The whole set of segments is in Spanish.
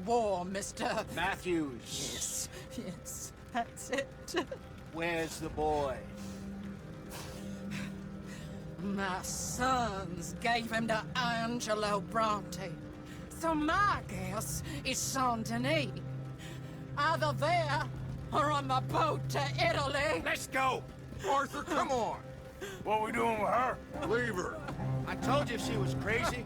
war, Mr. Matthews. Yes, that's it. Where's the boy? My sons gave him to Angelo Bronte. So my guess is Saint-Denis. Either there or on the boat to Italy. Let's go! Arthur, come on! What are we doing with her? Leave her. I told you she was crazy.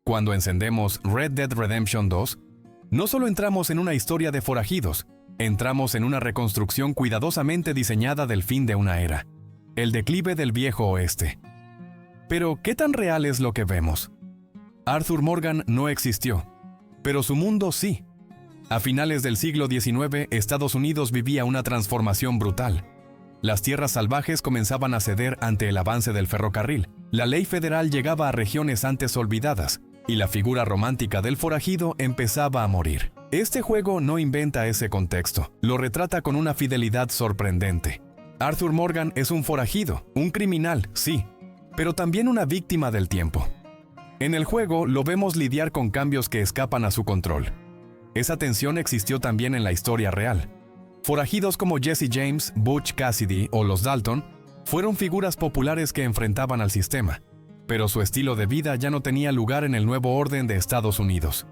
Cuando encendemos Red Dead Redemption 2, no solo entramos en una historia de forajidos, entramos en una reconstrucción cuidadosamente diseñada del fin de una era, el declive del viejo oeste. Pero, ¿qué tan real es lo que vemos? Arthur Morgan no existió, pero su mundo sí. A finales del siglo XIX, Estados Unidos vivía una transformación brutal. Las tierras salvajes comenzaban a ceder ante el avance del ferrocarril. La ley federal llegaba a regiones antes olvidadas, y la figura romántica del forajido empezaba a morir. Este juego no inventa ese contexto, lo retrata con una fidelidad sorprendente. Arthur Morgan es un forajido, un criminal, sí, pero también una víctima del tiempo. En el juego lo vemos lidiar con cambios que escapan a su control. Esa tensión existió también en la historia real. Forajidos como Jesse James, Butch Cassidy o los Dalton fueron figuras populares que enfrentaban al sistema, pero su estilo de vida ya no tenía lugar en el nuevo orden de Estados Unidos.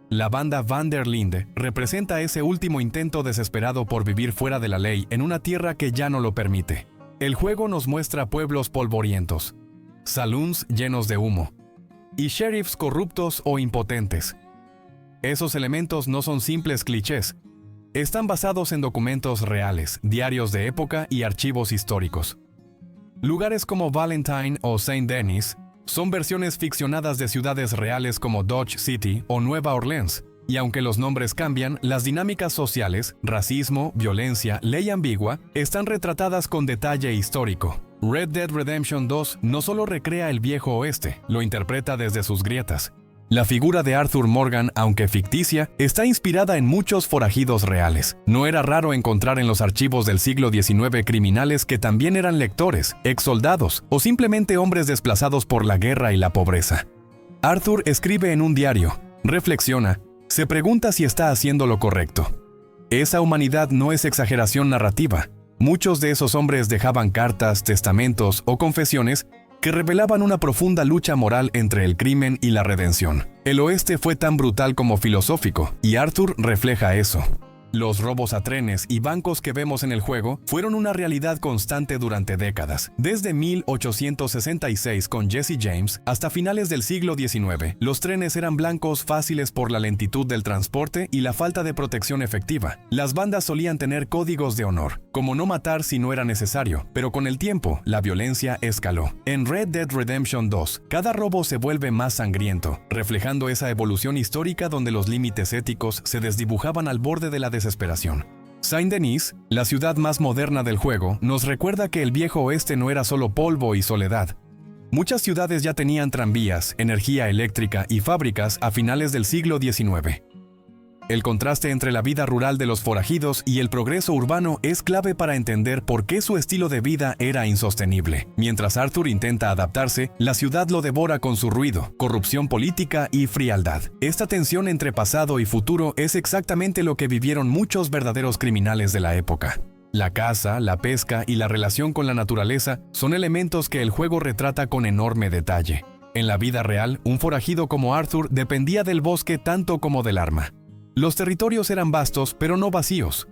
La banda Van der Linde representa ese último intento desesperado por vivir fuera de la ley en una tierra que ya no lo permite. El juego nos muestra pueblos polvorientos, saloons llenos de humo, y sheriffs corruptos o impotentes. Esos elementos no son simples clichés, están basados en documentos reales, diarios de época y archivos históricos. Lugares como Valentine o Saint Denis son versiones ficcionadas de ciudades reales como Dodge City o Nueva Orleans, y aunque los nombres cambian, las dinámicas sociales, racismo, violencia, ley ambigua, están retratadas con detalle histórico. Red Dead Redemption 2 no solo recrea el viejo oeste, lo interpreta desde sus grietas. La figura de Arthur Morgan, aunque ficticia, está inspirada en muchos forajidos reales. No era raro encontrar en los archivos del siglo XIX criminales que también eran lectores, ex-soldados o simplemente hombres desplazados por la guerra y la pobreza. Arthur escribe en un diario, reflexiona, se pregunta si está haciendo lo correcto. Esa humanidad no es exageración narrativa. Muchos de esos hombres dejaban cartas, testamentos o confesiones que revelaban una profunda lucha moral entre el crimen y la redención. El oeste fue tan brutal como filosófico, y Arthur refleja eso. Los robos a trenes y bancos que vemos en el juego fueron una realidad constante durante décadas. Desde 1866 con Jesse James hasta finales del siglo XIX, los trenes eran blancos fáciles por la lentitud del transporte y la falta de protección efectiva. Las bandas solían tener códigos de honor, como no matar si no era necesario, pero con el tiempo, la violencia escaló. En Red Dead Redemption 2, cada robo se vuelve más sangriento, reflejando esa evolución histórica donde los límites éticos se desdibujaban al borde de la desesperación. Saint-Denis, la ciudad más moderna del juego, nos recuerda que el viejo oeste no era solo polvo y soledad. Muchas ciudades ya tenían tranvías, energía eléctrica y fábricas a finales del siglo XIX. El contraste entre la vida rural de los forajidos y el progreso urbano es clave para entender por qué su estilo de vida era insostenible. Mientras Arthur intenta adaptarse, la ciudad lo devora con su ruido, corrupción política y frialdad. Esta tensión entre pasado y futuro es exactamente lo que vivieron muchos verdaderos criminales de la época. La caza, la pesca y la relación con la naturaleza son elementos que el juego retrata con enorme detalle. En la vida real, un forajido como Arthur dependía del bosque tanto como del arma. Los territorios eran vastos, pero no vacíos.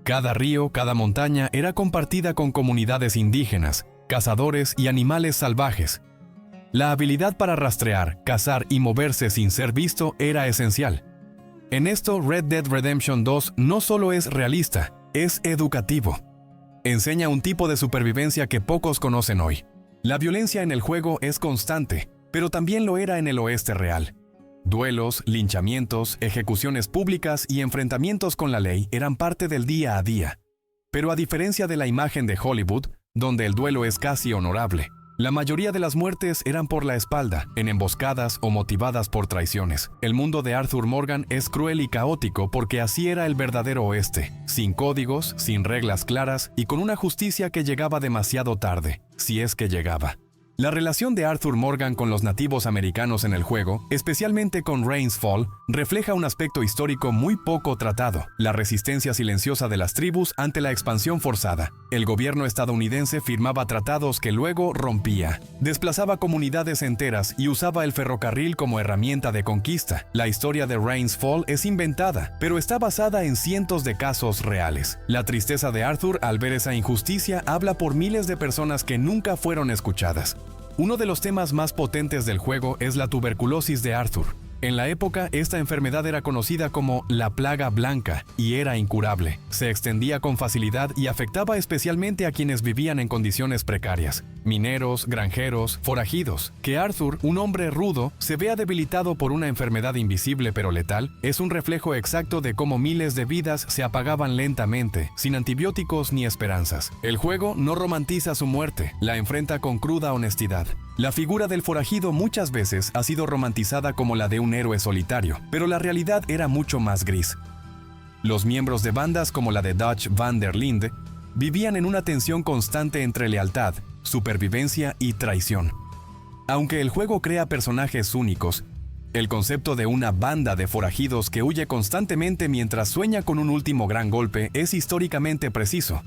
Cada río, cada montaña era compartida con comunidades indígenas, cazadores y animales salvajes. La habilidad para rastrear, cazar y moverse sin ser visto era esencial. En esto, Red Dead Redemption 2 no solo es realista, es educativo. Enseña un tipo de supervivencia que pocos conocen hoy. La violencia en el juego es constante, pero también lo era en el oeste real. Duelos, linchamientos, ejecuciones públicas y enfrentamientos con la ley eran parte del día a día. Pero a diferencia de la imagen de Hollywood, donde el duelo es casi honorable, La mayoría de las muertes eran por la espalda, en emboscadas o motivadas por traiciones. El mundo de Arthur Morgan es cruel y caótico porque así era el verdadero oeste, sin códigos, sin reglas claras y con una justicia que llegaba demasiado tarde, si es que llegaba. La relación de Arthur Morgan con los nativos americanos en el juego, especialmente con Rains Fall, refleja un aspecto histórico muy poco tratado: la resistencia silenciosa de las tribus ante la expansión forzada. El gobierno estadounidense firmaba tratados que luego rompía, desplazaba comunidades enteras y usaba el ferrocarril como herramienta de conquista. La historia de Rains Fall es inventada, pero está basada en cientos de casos reales. La tristeza de Arthur al ver esa injusticia habla por miles de personas que nunca fueron escuchadas. Uno de los temas más potentes del juego es la tuberculosis de Arthur. En la época, esta enfermedad era conocida como la plaga blanca y era incurable. Se extendía con facilidad y afectaba especialmente a quienes vivían en condiciones precarias: mineros, granjeros, forajidos. Que Arthur, un hombre rudo, se vea debilitado por una enfermedad invisible pero letal, es un reflejo exacto de cómo miles de vidas se apagaban lentamente, sin antibióticos ni esperanzas. El juego no romantiza su muerte, la enfrenta con cruda honestidad. La figura del forajido muchas veces ha sido romantizada como la de un héroe solitario, pero la realidad era mucho más gris. Los miembros de bandas como la de Dutch van der Linde vivían en una tensión constante entre lealtad, supervivencia y traición. Aunque el juego crea personajes únicos, el concepto de una banda de forajidos que huye constantemente mientras sueña con un último gran golpe es históricamente preciso.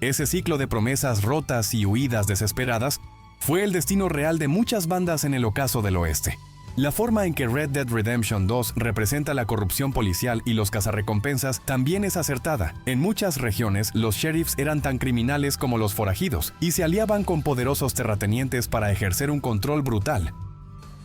Ese ciclo de promesas rotas y huidas desesperadas fue el destino real de muchas bandas en el ocaso del oeste. La forma en que Red Dead Redemption 2 representa la corrupción policial y los cazarrecompensas también es acertada. En muchas regiones, los sheriffs eran tan criminales como los forajidos y se aliaban con poderosos terratenientes para ejercer un control brutal.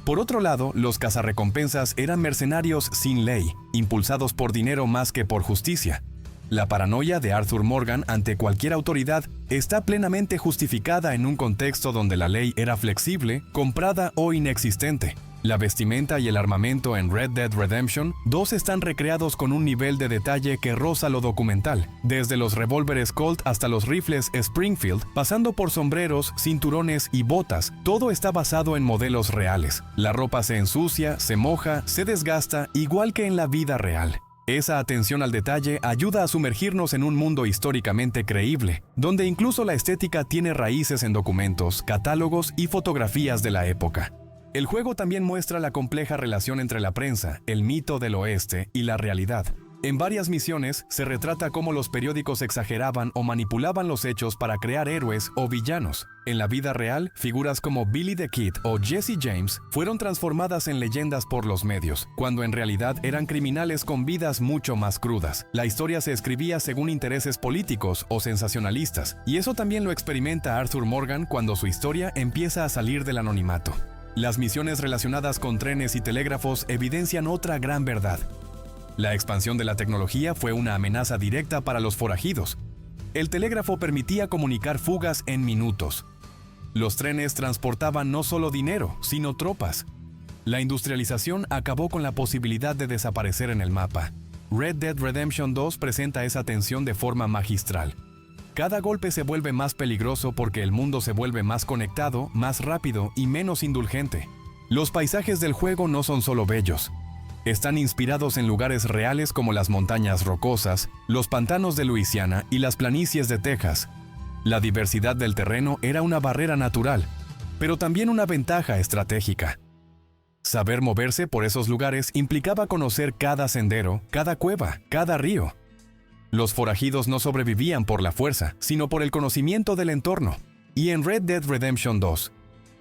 Por otro lado, los cazarrecompensas eran mercenarios sin ley, impulsados por dinero más que por justicia. La paranoia de Arthur Morgan ante cualquier autoridad está plenamente justificada en un contexto donde la ley era flexible, comprada o inexistente. La vestimenta y el armamento en Red Dead Redemption 2 están recreados con un nivel de detalle que roza lo documental, desde los revólveres Colt hasta los rifles Springfield, pasando por sombreros, cinturones y botas. Todo está basado en modelos reales. La ropa se ensucia, se moja, se desgasta, igual que en la vida real. Esa atención al detalle ayuda a sumergirnos en un mundo históricamente creíble, donde incluso la estética tiene raíces en documentos, catálogos y fotografías de la época. El juego también muestra la compleja relación entre la prensa, el mito del oeste y la realidad. En varias misiones se retrata cómo los periódicos exageraban o manipulaban los hechos para crear héroes o villanos. En la vida real, figuras como Billy the Kid o Jesse James fueron transformadas en leyendas por los medios, cuando en realidad eran criminales con vidas mucho más crudas. La historia se escribía según intereses políticos o sensacionalistas, y eso también lo experimenta Arthur Morgan cuando su historia empieza a salir del anonimato. Las misiones relacionadas con trenes y telégrafos evidencian otra gran verdad. La expansión de la tecnología fue una amenaza directa para los forajidos. El telégrafo permitía comunicar fugas en minutos. Los trenes transportaban no solo dinero, sino tropas. La industrialización acabó con la posibilidad de desaparecer en el mapa. Red Dead Redemption 2 presenta esa tensión de forma magistral. Cada golpe se vuelve más peligroso porque el mundo se vuelve más conectado, más rápido y menos indulgente. Los paisajes del juego no son solo bellos. Están inspirados en lugares reales como las montañas rocosas, los pantanos de Luisiana y las planicies de Texas. La diversidad del terreno era una barrera natural, pero también una ventaja estratégica. Saber moverse por esos lugares implicaba conocer cada sendero, cada cueva, cada río. Los forajidos no sobrevivían por la fuerza, sino por el conocimiento del entorno. Y en Red Dead Redemption 2,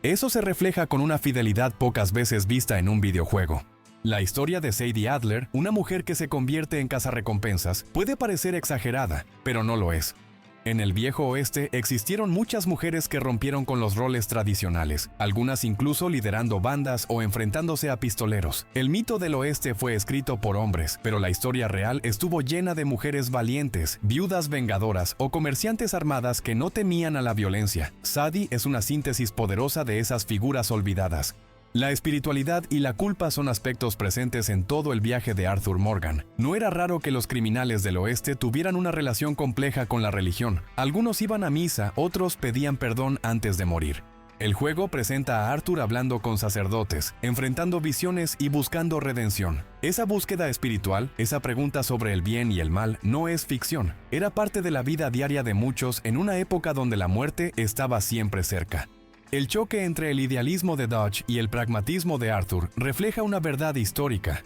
eso se refleja con una fidelidad pocas veces vista en un videojuego. La historia de Sadie Adler, una mujer que se convierte en cazarrecompensas, puede parecer exagerada, pero no lo es. En el viejo oeste existieron muchas mujeres que rompieron con los roles tradicionales, algunas incluso liderando bandas o enfrentándose a pistoleros. El mito del oeste fue escrito por hombres, pero la historia real estuvo llena de mujeres valientes, viudas vengadoras o comerciantes armadas que no temían a la violencia. Sadie es una síntesis poderosa de esas figuras olvidadas. La espiritualidad y la culpa son aspectos presentes en todo el viaje de Arthur Morgan. No era raro que los criminales del oeste tuvieran una relación compleja con la religión. Algunos iban a misa, otros pedían perdón antes de morir. El juego presenta a Arthur hablando con sacerdotes, enfrentando visiones y buscando redención. Esa búsqueda espiritual, esa pregunta sobre el bien y el mal, no es ficción. Era parte de la vida diaria de muchos en una época donde la muerte estaba siempre cerca. El choque entre el idealismo de Dutch y el pragmatismo de Arthur refleja una verdad histórica.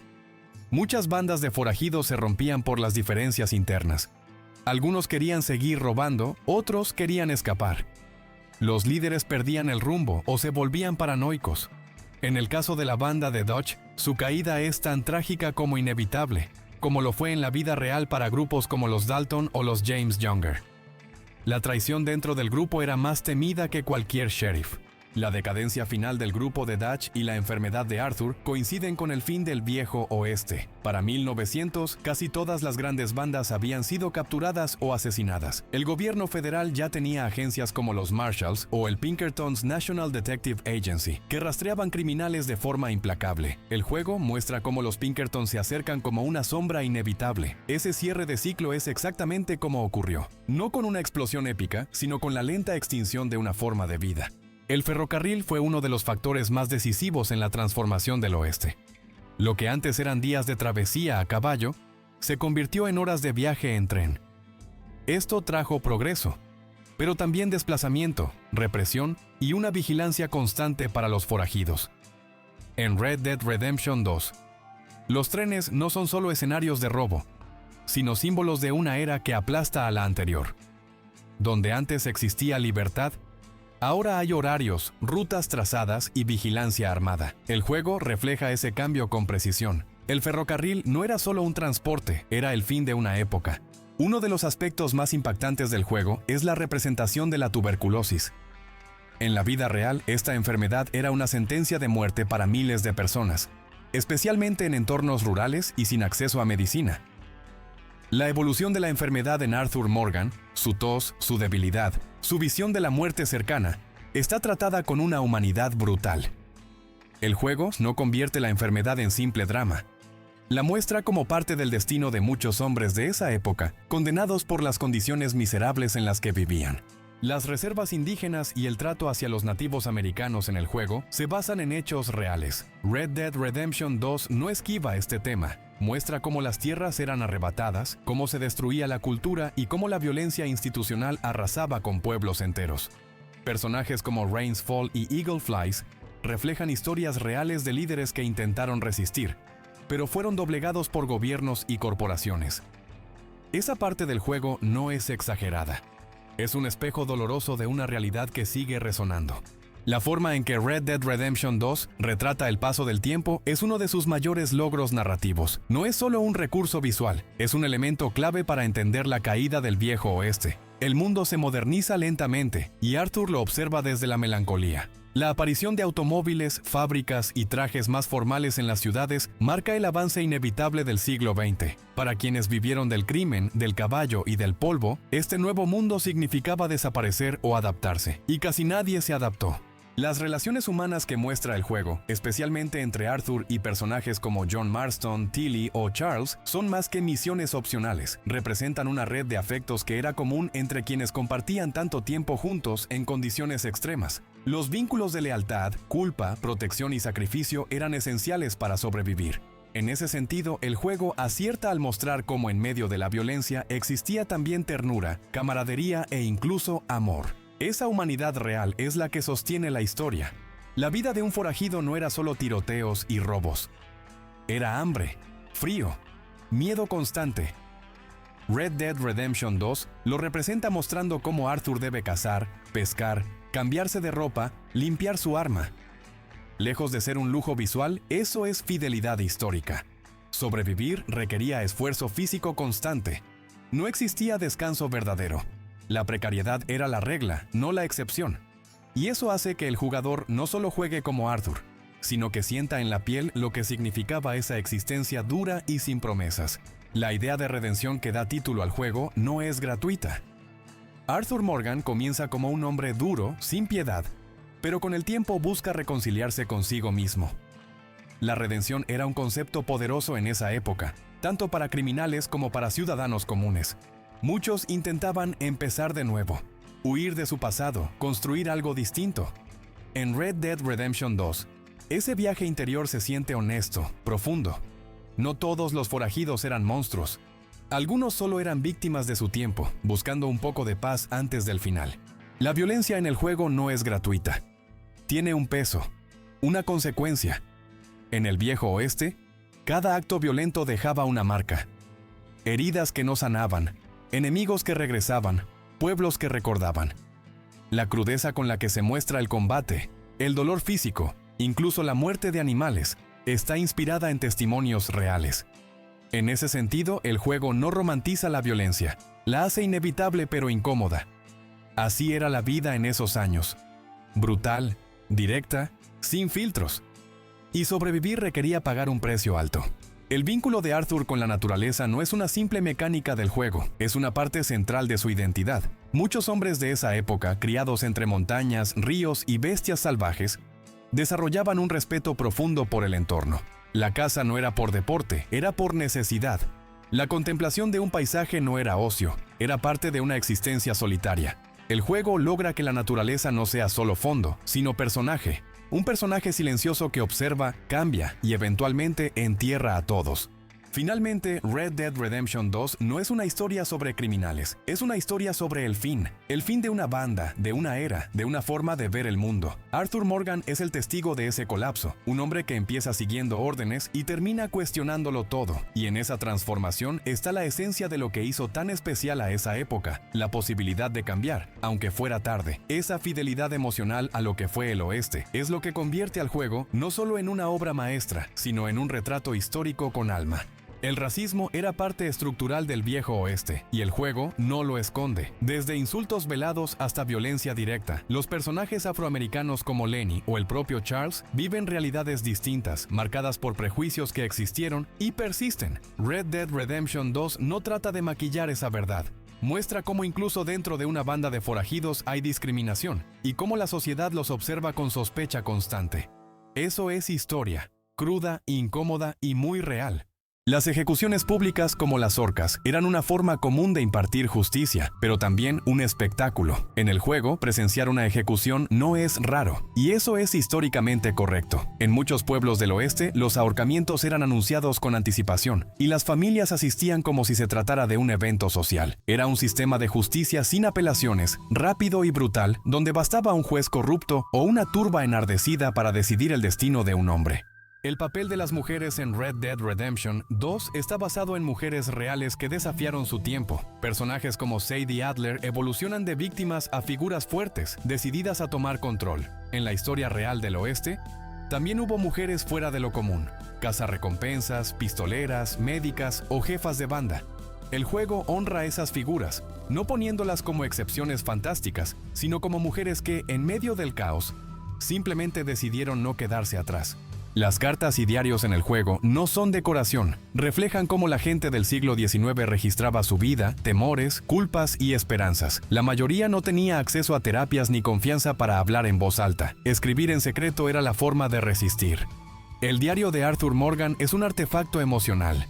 Muchas bandas de forajidos se rompían por las diferencias internas. Algunos querían seguir robando, otros querían escapar. Los líderes perdían el rumbo o se volvían paranoicos. En el caso de la banda de Dutch, su caída es tan trágica como inevitable, como lo fue en la vida real para grupos como los Dalton o los James Younger. La traición dentro del grupo era más temida que cualquier sheriff. La decadencia final del grupo de Dutch y la enfermedad de Arthur coinciden con el fin del viejo oeste. Para 1900, casi todas las grandes bandas habían sido capturadas o asesinadas. El gobierno federal ya tenía agencias como los Marshalls o el Pinkerton's National Detective Agency, que rastreaban criminales de forma implacable. El juego muestra cómo los Pinkerton se acercan como una sombra inevitable. Ese cierre de ciclo es exactamente como ocurrió. No con una explosión épica, sino con la lenta extinción de una forma de vida. El ferrocarril fue uno de los factores más decisivos en la transformación del oeste. Lo que antes eran días de travesía a caballo, se convirtió en horas de viaje en tren. Esto trajo progreso, pero también desplazamiento, represión y una vigilancia constante para los forajidos. En Red Dead Redemption 2, los trenes no son solo escenarios de robo, sino símbolos de una era que aplasta a la anterior. Donde antes existía libertad, ahora hay horarios, rutas trazadas y vigilancia armada. El juego refleja ese cambio con precisión. El ferrocarril no era solo un transporte, era el fin de una época. Uno de los aspectos más impactantes del juego es la representación de la tuberculosis. En la vida real, esta enfermedad era una sentencia de muerte para miles de personas, especialmente en entornos rurales y sin acceso a medicina. La evolución de la enfermedad en Arthur Morgan, su tos, su debilidad, su visión de la muerte cercana, está tratada con una humanidad brutal. El juego no convierte la enfermedad en simple drama. La muestra como parte del destino de muchos hombres de esa época, condenados por las condiciones miserables en las que vivían. Las reservas indígenas y el trato hacia los nativos americanos en el juego se basan en hechos reales. Red Dead Redemption 2 no esquiva este tema. Muestra cómo las tierras eran arrebatadas, cómo se destruía la cultura y cómo la violencia institucional arrasaba con pueblos enteros. Personajes como Rains Fall y Eagle Flies reflejan historias reales de líderes que intentaron resistir, pero fueron doblegados por gobiernos y corporaciones. Esa parte del juego no es exagerada. Es un espejo doloroso de una realidad que sigue resonando. La forma en que Red Dead Redemption 2 retrata el paso del tiempo es uno de sus mayores logros narrativos. No es solo un recurso visual, es un elemento clave para entender la caída del viejo oeste. El mundo se moderniza lentamente y Arthur lo observa desde la melancolía. La aparición de automóviles, fábricas y trajes más formales en las ciudades marca el avance inevitable del siglo XX. Para quienes vivieron del crimen, del caballo y del polvo, este nuevo mundo significaba desaparecer o adaptarse, y casi nadie se adaptó. Las relaciones humanas que muestra el juego, especialmente entre Arthur y personajes como John Marston, Tilly o Charles, son más que misiones opcionales. Representan una red de afectos que era común entre quienes compartían tanto tiempo juntos en condiciones extremas. Los vínculos de lealtad, culpa, protección y sacrificio eran esenciales para sobrevivir. En ese sentido, el juego acierta al mostrar cómo en medio de la violencia existía también ternura, camaradería e incluso amor. Esa humanidad real es la que sostiene la historia. La vida de un forajido no era solo tiroteos y robos. Era hambre, frío, miedo constante. Red Dead Redemption 2 lo representa mostrando cómo Arthur debe cazar, pescar, cambiarse de ropa, limpiar su arma. Lejos de ser un lujo visual, eso es fidelidad histórica. Sobrevivir requería esfuerzo físico constante. No existía descanso verdadero. La precariedad era la regla, no la excepción. Y eso hace que el jugador no solo juegue como Arthur, sino que sienta en la piel lo que significaba esa existencia dura y sin promesas. La idea de redención que da título al juego no es gratuita. Arthur Morgan comienza como un hombre duro, sin piedad, pero con el tiempo busca reconciliarse consigo mismo. La redención era un concepto poderoso en esa época, tanto para criminales como para ciudadanos comunes. Muchos intentaban empezar de nuevo, huir de su pasado, construir algo distinto. En Red Dead Redemption 2, ese viaje interior se siente honesto, profundo. No todos los forajidos eran monstruos. Algunos solo eran víctimas de su tiempo, buscando un poco de paz antes del final. La violencia en el juego no es gratuita. Tiene un peso, una consecuencia. En el viejo oeste, cada acto violento dejaba una marca. Heridas que no sanaban, enemigos que regresaban, pueblos que recordaban. La crudeza con la que se muestra el combate, el dolor físico, incluso la muerte de animales, está inspirada en testimonios reales. En ese sentido, el juego no romantiza la violencia, la hace inevitable pero incómoda. Así era la vida en esos años. Brutal, directa, sin filtros. Y sobrevivir requería pagar un precio alto. El vínculo de Arthur con la naturaleza no es una simple mecánica del juego, es una parte central de su identidad. Muchos hombres de esa época, criados entre montañas, ríos y bestias salvajes, desarrollaban un respeto profundo por el entorno. La caza no era por deporte, era por necesidad. La contemplación de un paisaje no era ocio, era parte de una existencia solitaria. El juego logra que la naturaleza no sea solo fondo, sino personaje. Un personaje silencioso que observa, cambia y eventualmente entierra a todos. Finalmente, Red Dead Redemption 2 no es una historia sobre criminales, es una historia sobre el fin de una banda, de una era, de una forma de ver el mundo. Arthur Morgan es el testigo de ese colapso, un hombre que empieza siguiendo órdenes y termina cuestionándolo todo, y en esa transformación está la esencia de lo que hizo tan especial a esa época, la posibilidad de cambiar, aunque fuera tarde. Esa fidelidad emocional a lo que fue el oeste es lo que convierte al juego no solo en una obra maestra, sino en un retrato histórico con alma. El racismo era parte estructural del viejo oeste, y el juego no lo esconde. Desde insultos velados hasta violencia directa, los personajes afroamericanos como Lenny o el propio Charles viven realidades distintas, marcadas por prejuicios que existieron y persisten. Red Dead Redemption 2 no trata de maquillar esa verdad. Muestra cómo incluso dentro de una banda de forajidos hay discriminación, y cómo la sociedad los observa con sospecha constante. Eso es historia, cruda, incómoda y muy real. Las ejecuciones públicas como las horcas eran una forma común de impartir justicia, pero también un espectáculo. En el juego, presenciar una ejecución no es raro, y eso es históricamente correcto. En muchos pueblos del oeste, los ahorcamientos eran anunciados con anticipación, y las familias asistían como si se tratara de un evento social. Era un sistema de justicia sin apelaciones, rápido y brutal, donde bastaba un juez corrupto o una turba enardecida para decidir el destino de un hombre. El papel de las mujeres en Red Dead Redemption 2 está basado en mujeres reales que desafiaron su tiempo. Personajes como Sadie Adler evolucionan de víctimas a figuras fuertes, decididas a tomar control. En la historia real del oeste, también hubo mujeres fuera de lo común, cazarrecompensas, pistoleras, médicas o jefas de banda. El juego honra esas figuras, no poniéndolas como excepciones fantásticas, sino como mujeres que, en medio del caos, simplemente decidieron no quedarse atrás. Las cartas y diarios en el juego no son decoración, reflejan cómo la gente del siglo XIX registraba su vida, temores, culpas y esperanzas. La mayoría no tenía acceso a terapias ni confianza para hablar en voz alta. Escribir en secreto era la forma de resistir. El diario de Arthur Morgan es un artefacto emocional,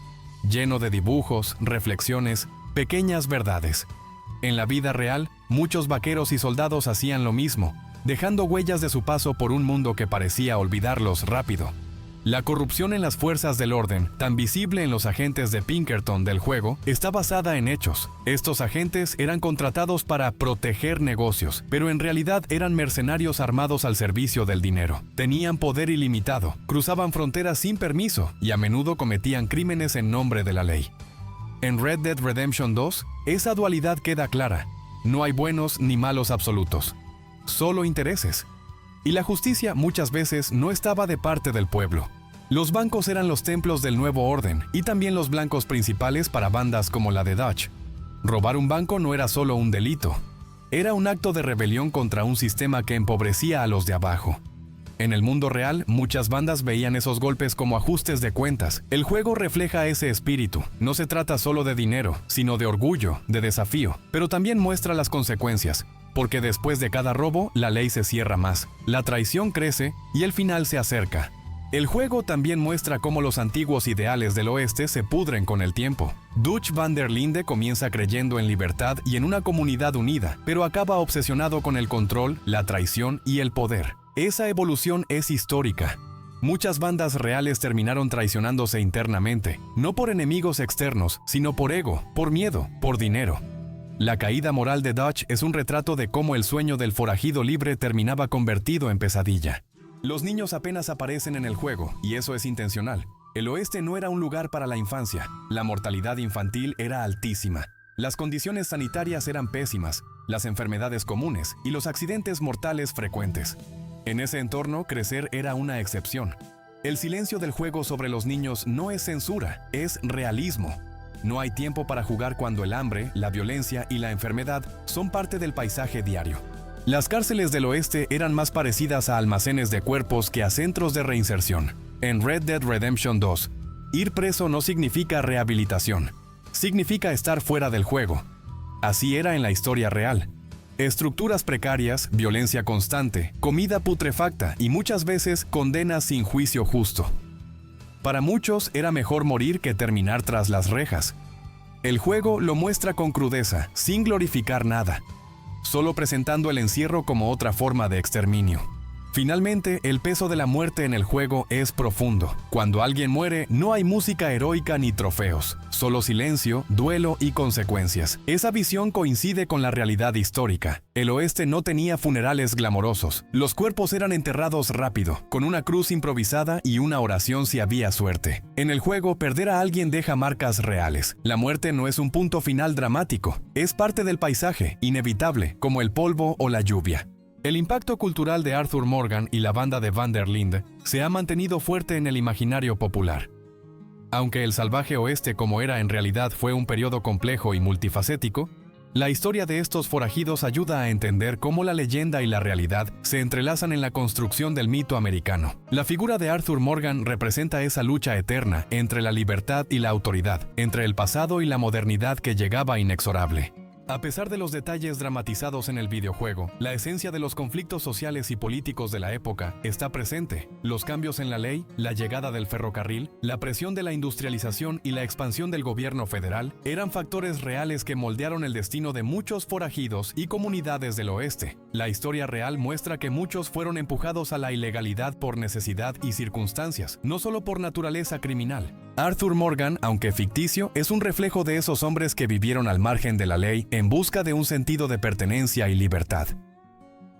lleno de dibujos, reflexiones, pequeñas verdades. En la vida real, muchos vaqueros y soldados hacían lo mismo, dejando huellas de su paso por un mundo que parecía olvidarlos rápido. La corrupción en las fuerzas del orden, tan visible en los agentes de Pinkerton del juego, está basada en hechos. Estos agentes eran contratados para proteger negocios, pero en realidad eran mercenarios armados al servicio del dinero. Tenían poder ilimitado, cruzaban fronteras sin permiso y a menudo cometían crímenes en nombre de la ley. En Red Dead Redemption 2, esa dualidad queda clara. No hay buenos ni malos absolutos. Solo intereses. Y la justicia muchas veces no estaba de parte del pueblo. Los bancos eran los templos del nuevo orden y también los blancos principales para bandas como la de Dutch. Robar un banco no era solo un delito, era un acto de rebelión contra un sistema que empobrecía a los de abajo. En el mundo real, muchas bandas veían esos golpes como ajustes de cuentas. El juego refleja ese espíritu. No se trata solo de dinero, sino de orgullo, de desafío, pero también muestra las consecuencias. Porque después de cada robo, la ley se cierra más, la traición crece y el final se acerca. El juego también muestra cómo los antiguos ideales del oeste se pudren con el tiempo. Dutch van der Linde comienza creyendo en libertad y en una comunidad unida, pero acaba obsesionado con el control, la traición y el poder. Esa evolución es histórica. Muchas bandas reales terminaron traicionándose internamente, no por enemigos externos, sino por ego, por miedo, por dinero. La caída moral de Dutch es un retrato de cómo el sueño del forajido libre terminaba convertido en pesadilla. Los niños apenas aparecen en el juego, y eso es intencional. El oeste no era un lugar para la infancia. La mortalidad infantil era altísima. Las condiciones sanitarias eran pésimas, las enfermedades comunes y los accidentes mortales frecuentes. En ese entorno, crecer era una excepción. El silencio del juego sobre los niños no es censura, es realismo. No hay tiempo para jugar cuando el hambre, la violencia y la enfermedad son parte del paisaje diario. Las cárceles del oeste eran más parecidas a almacenes de cuerpos que a centros de reinserción. En Red Dead Redemption 2, ir preso no significa rehabilitación, significa estar fuera del juego. Así era en la historia real. Estructuras precarias, violencia constante, comida putrefacta y muchas veces condenas sin juicio justo. Para muchos era mejor morir que terminar tras las rejas. El juego lo muestra con crudeza, sin glorificar nada, solo presentando el encierro como otra forma de exterminio. Finalmente, el peso de la muerte en el juego es profundo. Cuando alguien muere, no hay música heroica ni trofeos, solo silencio, duelo y consecuencias. Esa visión coincide con la realidad histórica. El oeste no tenía funerales glamorosos. Los cuerpos eran enterrados rápido, con una cruz improvisada y una oración si había suerte. En el juego, perder a alguien deja marcas reales. La muerte no es un punto final dramático, es parte del paisaje, inevitable, como el polvo o la lluvia. El impacto cultural de Arthur Morgan y la banda de Van der Linde se ha mantenido fuerte en el imaginario popular. Aunque el salvaje oeste como era en realidad fue un periodo complejo y multifacético, la historia de estos forajidos ayuda a entender cómo la leyenda y la realidad se entrelazan en la construcción del mito americano. La figura de Arthur Morgan representa esa lucha eterna entre la libertad y la autoridad, entre el pasado y la modernidad que llegaba inexorable. A pesar de los detalles dramatizados en el videojuego, la esencia de los conflictos sociales y políticos de la época está presente. Los cambios en la ley, la llegada del ferrocarril, la presión de la industrialización y la expansión del gobierno federal eran factores reales que moldearon el destino de muchos forajidos y comunidades del oeste. La historia real muestra que muchos fueron empujados a la ilegalidad por necesidad y circunstancias, no solo por naturaleza criminal. Arthur Morgan, aunque ficticio, es un reflejo de esos hombres que vivieron al margen de la ley en busca de un sentido de pertenencia y libertad.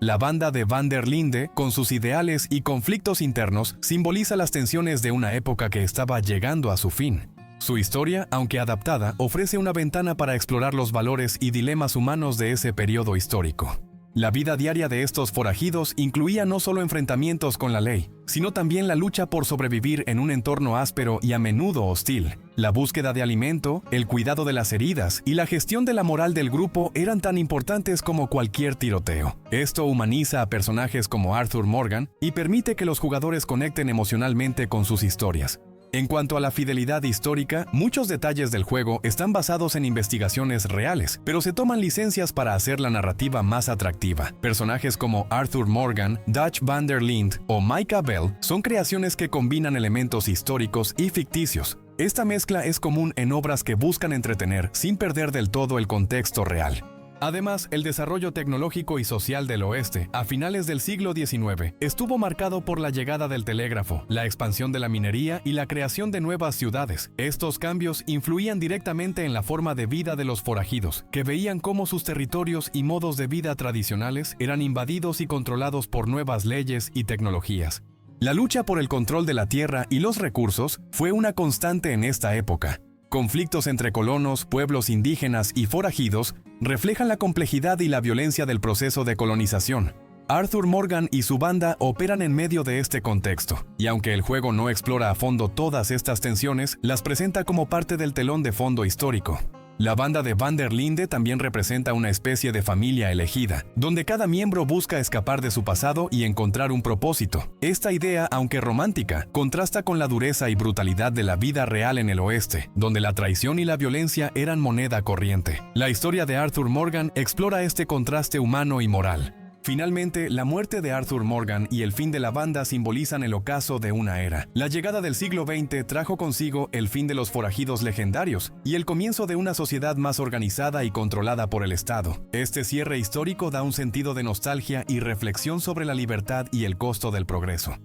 La banda de Van der Linde, con sus ideales y conflictos internos, simboliza las tensiones de una época que estaba llegando a su fin. Su historia, aunque adaptada, ofrece una ventana para explorar los valores y dilemas humanos de ese periodo histórico. La vida diaria de estos forajidos incluía no solo enfrentamientos con la ley, sino también la lucha por sobrevivir en un entorno áspero y a menudo hostil. La búsqueda de alimento, el cuidado de las heridas y la gestión de la moral del grupo eran tan importantes como cualquier tiroteo. Esto humaniza a personajes como Arthur Morgan y permite que los jugadores conecten emocionalmente con sus historias. En cuanto a la fidelidad histórica, muchos detalles del juego están basados en investigaciones reales, pero se toman licencias para hacer la narrativa más atractiva. Personajes como Arthur Morgan, Dutch Van der Linde o Micah Bell son creaciones que combinan elementos históricos y ficticios. Esta mezcla es común en obras que buscan entretener sin perder del todo el contexto real. Además, el desarrollo tecnológico y social del oeste a finales del siglo XIX estuvo marcado por la llegada del telégrafo, la expansión de la minería y la creación de nuevas ciudades. Estos cambios influían directamente en la forma de vida de los forajidos, que veían cómo sus territorios y modos de vida tradicionales eran invadidos y controlados por nuevas leyes y tecnologías. La lucha por el control de la tierra y los recursos fue una constante en esta época. Conflictos entre colonos, pueblos indígenas y forajidos reflejan la complejidad y la violencia del proceso de colonización. Arthur Morgan y su banda operan en medio de este contexto, y aunque el juego no explora a fondo todas estas tensiones, las presenta como parte del telón de fondo histórico. La banda de Van der Linde también representa una especie de familia elegida, donde cada miembro busca escapar de su pasado y encontrar un propósito. Esta idea, aunque romántica, contrasta con la dureza y brutalidad de la vida real en el oeste, donde la traición y la violencia eran moneda corriente. La historia de Arthur Morgan explora este contraste humano y moral. Finalmente, la muerte de Arthur Morgan y el fin de la banda simbolizan el ocaso de una era. La llegada del siglo XX trajo consigo el fin de los forajidos legendarios y el comienzo de una sociedad más organizada y controlada por el Estado. Este cierre histórico da un sentido de nostalgia y reflexión sobre la libertad y el costo del progreso.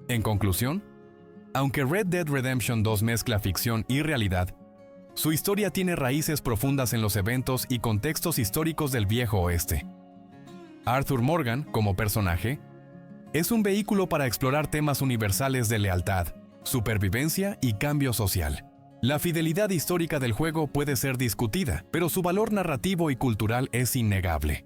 En conclusión, aunque Red Dead Redemption 2 mezcla ficción y realidad, su historia tiene raíces profundas en los eventos y contextos históricos del Viejo Oeste. Arthur Morgan, como personaje, es un vehículo para explorar temas universales de lealtad, supervivencia y cambio social. La fidelidad histórica del juego puede ser discutida, pero su valor narrativo y cultural es innegable.